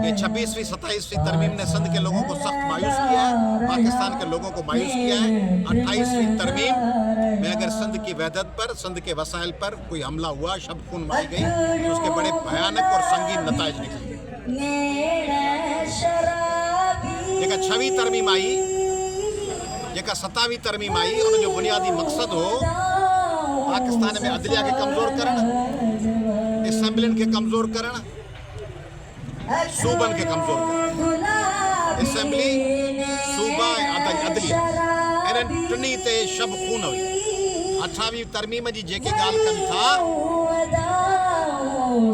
कि 26वीं 27वीं तरमीम ने सिंध के लोगों को सख्त मायूस किया है, पाकिस्तान के लोगों को मायूस किया है। 28वीं तरमीम में अगर सिंध की वहदत पर, सिंध के वसाइल पर कोई हमला हुआ, शब खून मारी गई, तो उसके बड़े भयानक और संगीन नताइज निकले। जेका 6वीं तरमीम आई, जेका 27वीं तरमीम आई, उन जो बुनियादी मकसद हो पाकिस्तान में अदलिया के कमज़ोर करण, असेंबलिन के कमज़ोर करण, सूबन के कमज़ोर करण। असेंबली, सूबा ऐं अदलिया, इन्हनि टिनी ते शब खून हुई। 28वीं तरमीम जी जेके ॻाल्हि कनि था,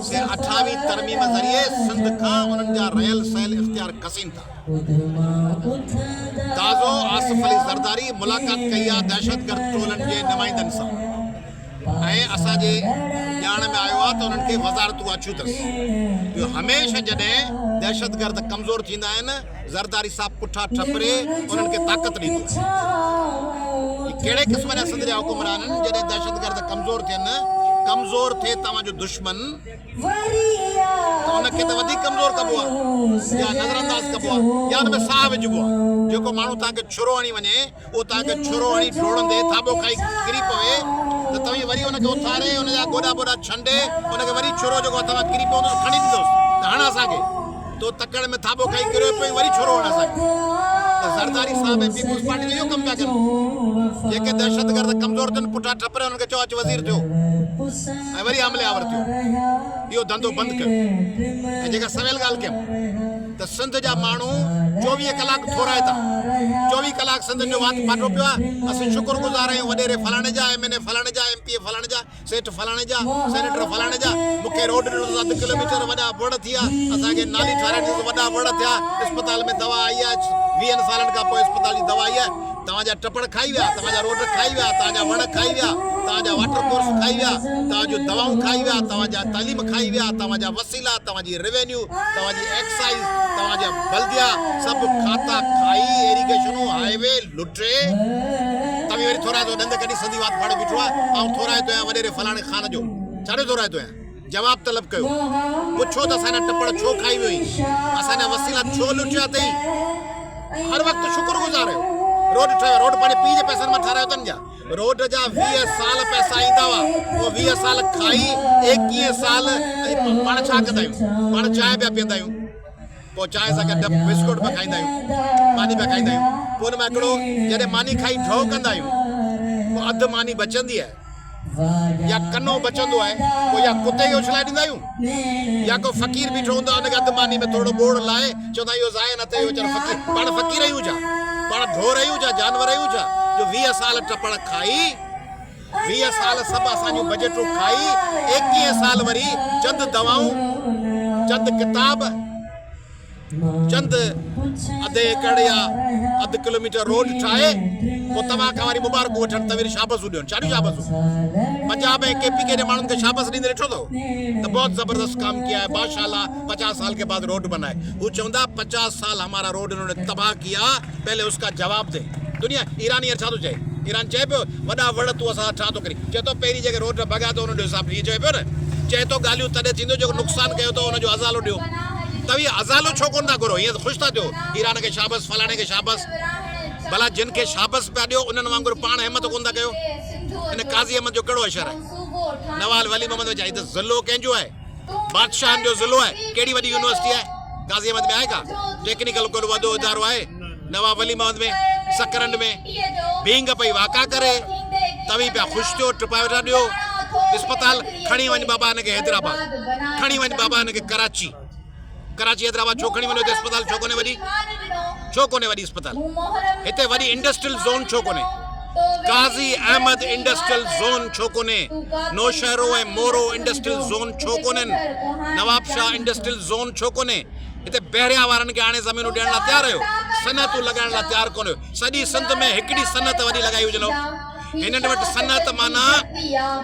से 28वीं तरमीम ज़रिए सिंध खां उन्हनि जा रहियल सहियल इख्तियार कसीन था। ताज़ो आसिफ अली ज़रदारी मुलाक़ात कई आहे दहशतगर्द टोलनि जे नुमाइंदनि सां, ऐं असांजे ॼाण में आयो आहे त उन्हनि खे वज़ारतूं अछियूं अथसि। इहो हमेशह जॾहिं दहशतगर्द कमज़ोर थींदा आहिनि, ज़रदारी साहब पुठा ठपरे उन्हनि खे ताक़त ॾींदो आहे। कहिड़े क़िस्म जा सिंध जा हुकुमरान आहिनि, जॾहिं दहशतगर्द कमज़ोर थियनि, कमज़ोर थिए तव्हांजो दुश्मन, त उनखे त वधीक कमज़ोर कबो आहे या नज़रअंदाज कबो आहे, या हुन में साह विझिबो आहे। जेको माण्हू तव्हांखे छुरो हणी वञे, उहो तव्हांखे छुरो हणी डोड़ंदे थाॿो खाई किरी पवे, त तव्हां वरी हुनखे उथारे, हुनजा गोॾा बोॾा छंडे, हुनखे वरी छुरो जेको तव्हां किरी पवंदो खणी ॾींदोसि त हण असांखे, तो तकड़ में थाॿो खाई किरियो पियो, वरी छुरो हण असांखे। त ज़रदारी साहब ऐं पीपुल्स पार्टी जो इहो कमु पिया कनि। जेके दहशतगर्द कमज़ोर थियनि, पुठा ठपरे हुननि खे चओ अचु वज़ीर थियो, ऐं वरी हमले आवर थियो। इहो धंधो बंदि कयो। ऐं जेका सवेल ॻाल्हि कयमि त सिंध जा माण्हू 24 कलाक थोराए था, 24 कलाक सिंध जो वात फाटो पियो आहे। असीं शुक्रगुज़ार आहियूं वॾेरे फलाणे जा, MNA फलाणे जा, MP फलाणे जा, सेठ फलाणे जा, सेनेटर फलाणे जा। मूंखे रोड ॾिनो 2 किलोमीटर वॾा वड़ थिया, असांखे नाली ठाराइणी वॾा वड़ थिया, अस्पताल में दवा आई आहे, 20 सालनि खां पोइ अस्पताल जी दवा आई आहे। तव्हांजा टपड़ खाई विया, तव्हांजा रोड खाई विया, तव्हांजा वण खाई विया, तव्हांजा वाटर कोर्स खाई विया, तव्हांजूं दवाऊं खाई विया, तव्हांजा तालीम खाई विया, तव्हांजा वसीला, तव्हांजी रेवेन्यू, तव्हांजी एक्साइज़, तव्हांजा बल्दिया, सभु खाता खाई, इरिगेशनूं, हाईवे लुटे। तव्हां वरी थोराए थो ॾंद कढी सिंधी वात फाड़े बीठो आहे, ऐं थोराए थो आहियां वॾेरे फलाणे ख़ान जो। छाॾो थोराए थो आहियां? जवाब तलब कयो। पुछो त असांजा टपड़ छो खाई वियो, असांजा वसीला छो लुटिया अथई। हर वक़्तु शुक्रगुज़ार आहियो। रोड ठाहियो, रोड पंहिंजे पीउ जे पैसनि मां ठारायो अथनि जा। रोड जा 20 साल पैसा ईंदा हुआ, उहो 20 साल खाई 21 साल पाण छा कंदा आहियूं? पाण चांहि पिया पीअंदा आहियूं, पोइ चांहि सां गॾु बिस्कुट पिया खाईंदा आहियूं, मानी पिया खाईंदा आहियूं। पोइ हुन में हिकिड़ो जॾहिं मानी खाई ढो कंदा आहियूं, पोइ अधु मानी बचंदी आहे या कनो बचंदो आहे, पोइ या कुते खे उछलाए ॾींदा आहियूं, या को फ़क़ीर बीठो हूंदो आहे, हुनखे अधु मानी में थोरो बोड़ लाहे चवंदा इहो ज़ाया न थिए, इहो वीचारो फ़क़ीर। पाण फ़क़ीर आहियूं छा? पाण ढोर आहियूं छा? जानवर आहियूं छा? जो 20 साल टपड़ खाई, 20 साल सभु असांजूं बजटूं खाई, 21 साल वरी चंद दवाऊं, चंद किताब, चंद अधे एकड़ या 1 किलोमीटर रोड ठाहे, पोइ तव्हां खां वरी मुबारकूं वठनि, त वरी शाबसूं ॾियनि। छाॾियूं शाबसूं? पंजाब ऐं KPK जे माण्हुनि खे शाबस ॾींदे ॾिठो अथव त बहुत ज़बरदस्त काम किया है, माशाअल्लाह, 50 साल के बाद रोड बनाए। वो चवंदा 50 साल हमारा रोड इन्होंने तबाह किया, पहले उसका जवाब दे। दुनिया ईरानी छा थो चए? ईरान चए पियो वॾा वड़ तूं असां छा थो करी? चए थो पहिरीं जेके रोड भॻा थो हुन जो हिसाब ईअं चए पियो न। चए थो ॻाल्हियूं तॾहिं थींदो जेको नुक़सानु कयो अथव हुनजो अज़ालो ॾियो। त इहे अज़ालो छो कोन था घुरो? हीअं ख़ुशि था थियो ईरान खे शाबस, फलाणे खे शाबस। भला जिन खे शाबस पिया ॾियो उन्हनि वांगुरु पाण हिमत कोन था कयो। हिन काज़ी अहमद जो कहिड़ो अशर आहे? नवाल वली मोहम्मद में चई त ज़िलो कंहिंजो आहे? बादशाहनि जो ज़िलो आहे। कहिड़ी वॾी यूनिवर्सिटी आहे? काज़ी अहमद में आहे का? टेक्निकल कोई वॾो इदारो आहे? नवाब वली मोहम्मद में सकरंड में भींग पई वाका करे, तव्हीं पिया ख़ुशि थियो, टिपाए वेठा ॾियो। अस्पताल खणी वञ बाबा हिनखे हैदराबाद, खणी वञ बाबा हिनखे कराची। कराची हैदराबाद छो खणी वञो? हिते अस्पताल छो कोन्हे वॾी? छो कोन्हे वॾी अस्पताल? हिते वॾी इंडस्ट्रियल ज़ोन छो कोन्हे? काज़ी अहमद इंडस्ट्रियल ज़ोन छो कोन्हे? नौशहरो ऐं मोरो इंडस्ट्रियल ज़ोन छो कोन्हनि? नवाब शाह इंडस्ट्रियल ज़ोन छो कोन्हे? हिते बहरिया वारनि खे हाणे ज़मीनूं ॾियण लाइ तयारु आहियो, सनअतूं लॻाइण लाइ तयारु कोन आहियो। सॼी सिंध में हिकिड़ी सनअत वॾी लॻाई हुजनि। हिननि वटि सनअत माना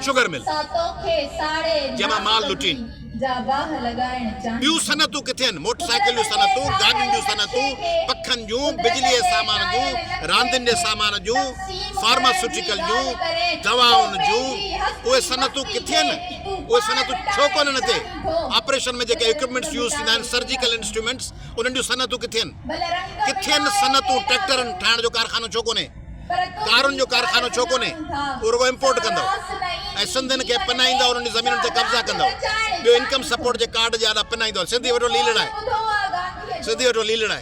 शुगर मिल, जंहिंमां माल लुटीनि। ॿियूं सनअतूं किथे आहिनि? मोटरसाइकिल सनअतूं, गाॾियुनि जूं सनअतूं, पखनि जूं, बिजलीअ जे सामान जूं, रांदियुनि जे सामान जूं, फार्मास्यूटिकल जूं, दवाउनि जूं, उहे सनअतूं किथे आहिनि? उहे सनतूं छो कोन्हनि हिते? ऑपरेशन में जेके इक्विपमेंट्स यूज़ थींदा आहिनि, सर्जिकल इंस्ट्रूमेंट्स, उन्हनि जूं सनतूं किथे आहिनि? किथे आहिनि सनतूं? ट्रैक्टरनि ठाहिण जो कारखानो छो कोन्हे? कारुनि जो कारखानो छो कोन्हे? उहो रुगो इम्पोर्ट कंदव ऐं सिंधियुनि खे पिनाईंदव, उन्हनि जी ज़मीनुनि ते कब्ज़ा कंदव। ॿियो इनकम सपोर्ट जे कार्ड जे आॾा पिनाईंदव। सिंधी वॾो लीलड़ आहे, सिंधी वॾो लीलड़ आहे।